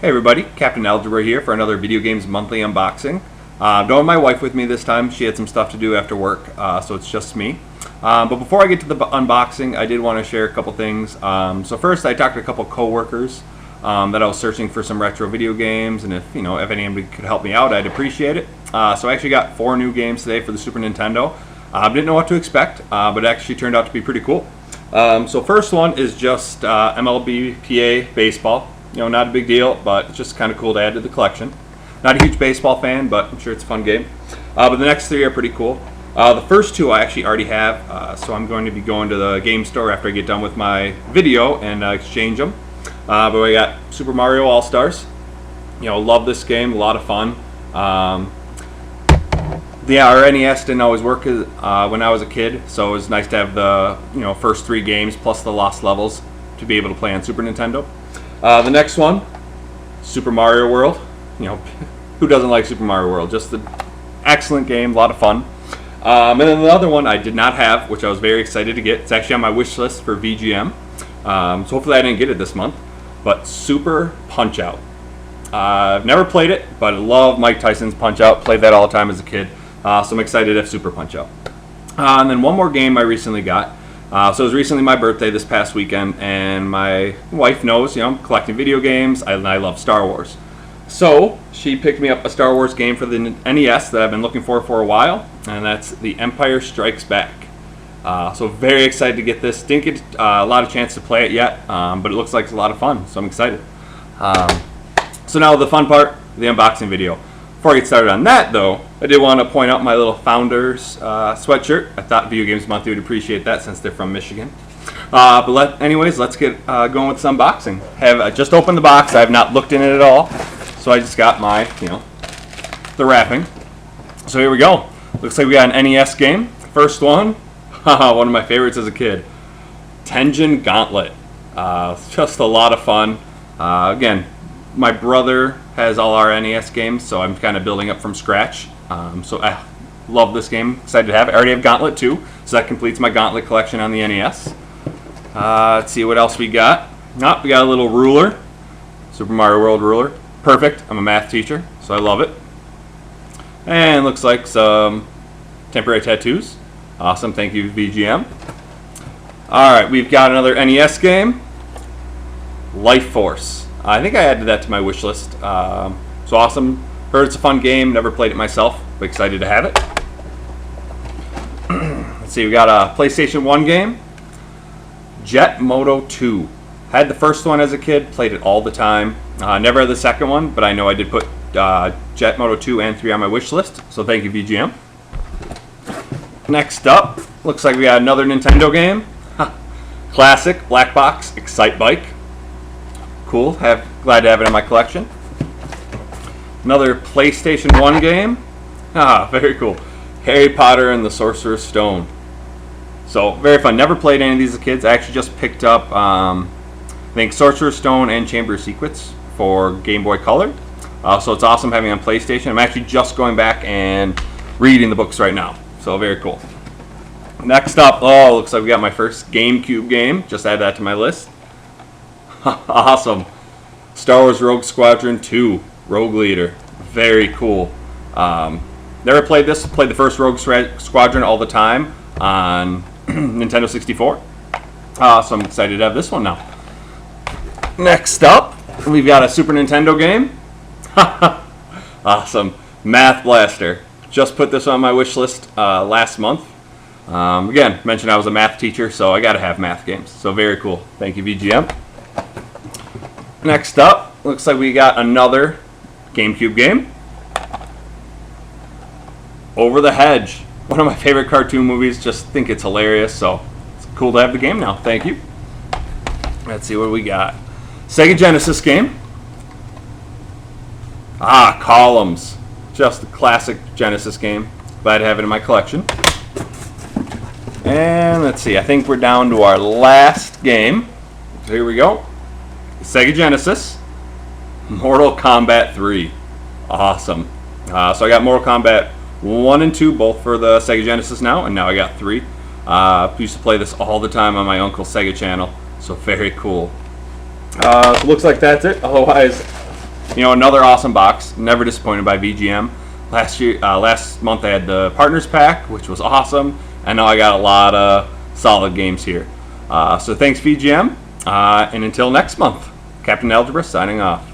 Hey everybody, Captain Algebra here for another Video Games Monthly unboxing. Don't have my wife with me this time. She had some stuff to do after work, so it's just me. But before I get to the unboxing, I did want to share a couple things. So first, I talked to a couple coworkers that I was searching for some retro video games, and if anybody could help me out, I'd appreciate it. So I actually got 4 new games today for the Super Nintendo. Didn't know what to expect, but it actually turned out to be pretty cool. So first one is just MLB Baseball. Not a big deal, but it's just kind of cool to add to the collection. Not a huge baseball fan, but I'm sure it's a fun game. But the next 3 are pretty cool. The first 2 I actually already have, so I'm going to be going to the game store after I get done with my video and exchange them. But we got Super Mario All-Stars. Love this game, a lot of fun. Our NES didn't always work when I was a kid, so it was nice to have the first 3 games plus the lost levels to be able to play on Super Nintendo. The next one, Super Mario World. Who doesn't like Super Mario World? Just an excellent game, a lot of fun. And then the other one I did not have, which I was very excited to get. It's actually on my wish list for VGM. So hopefully I didn't get it this month. But Super Punch-Out. I've never played it, but I love Mike Tyson's Punch-Out. Played that all the time as a kid. So I'm excited to have Super Punch-Out. And then one more game I recently got. So it was recently my birthday this past weekend, and my wife knows, I'm collecting video games, and I love Star Wars. So she picked me up a Star Wars game for the NES that I've been looking for a while, and that's The Empire Strikes Back. So very excited to get this. Didn't get a lot of chance to play it yet, but it looks like it's a lot of fun, so I'm excited. So now the fun part, the unboxing video. Before I get started on that, though, I did want to point out my little Founders sweatshirt. I thought Video Games Monthly would appreciate that since they're from Michigan. Anyways, let's get going with some unboxing. I just opened the box. I have not looked in it at all, so I just got my, the wrapping. So here we go. Looks like we got an NES game. First one, one of my favorites as a kid, Tengen Gauntlet. Just a lot of fun. Again, my brother has all our NES games, so I'm kind of building up from scratch. So I love this game. Excited to have it. I already have Gauntlet 2, so that completes my Gauntlet collection on the NES. Let's see what else we got. We got a little ruler. Super Mario World ruler. Perfect. I'm a math teacher, so I love it. And looks like some temporary tattoos. Awesome. Thank you, VGM. Alright, we've got another NES game. Life Force. I think I added that to my wish list. So awesome. Heard it's a fun game. Never played it myself, but excited to have it. Let's see, we got a PlayStation 1 game. Jet Moto 2. Had the first one as a kid. Played it all the time. Never had the second one, but I know I did put Jet Moto 2 and 3 on my wish list. So thank you, VGM. Next up, looks like we got another Nintendo game. Classic Black Box Excite Bike. Cool. Glad to have it in my collection. Another PlayStation 1 game. Very cool. Harry Potter and the Sorcerer's Stone. So, very fun. Never played any of these as kids. I actually just picked up, I think, Sorcerer's Stone and Chamber of Secrets for Game Boy Color. So it's awesome having it on PlayStation. I'm actually just going back and reading the books right now. So, very cool. Next up, looks like we got my first GameCube game. Just add that to my list. Awesome. Star Wars Rogue Squadron 2 Rogue Leader. Very cool. Never played this. Played the first Rogue Squadron all the time on Nintendo 64. So I'm excited to have this one now. Next up, we've got a Super Nintendo game. Awesome. Math Blaster. Just put this on my wish list last month. Again, mentioned I was a math teacher, so I got to have math games. So very cool. Thank you, VGM. Next up, looks like we got another GameCube game. Over the Hedge. One of my favorite cartoon movies. Just think it's hilarious, so it's cool to have the game now. Thank you. Let's see what we got. Sega Genesis game. Columns. Just a classic Genesis game. Glad to have it in my collection. And let's see, I think we're down to our last game. So here we go. Sega Genesis, Mortal Kombat 3. Awesome. So I got Mortal Kombat 1 and 2, both for the Sega Genesis now, and now I got 3. Used to play this all the time on my uncle's Sega channel, so very cool. So looks like that's it. Otherwise, Another awesome box. Never disappointed by VGM. Last month I had the Partners Pack, which was awesome, and now I got a lot of solid games here. So thanks VGM, and until next month, Captain Algebra signing off.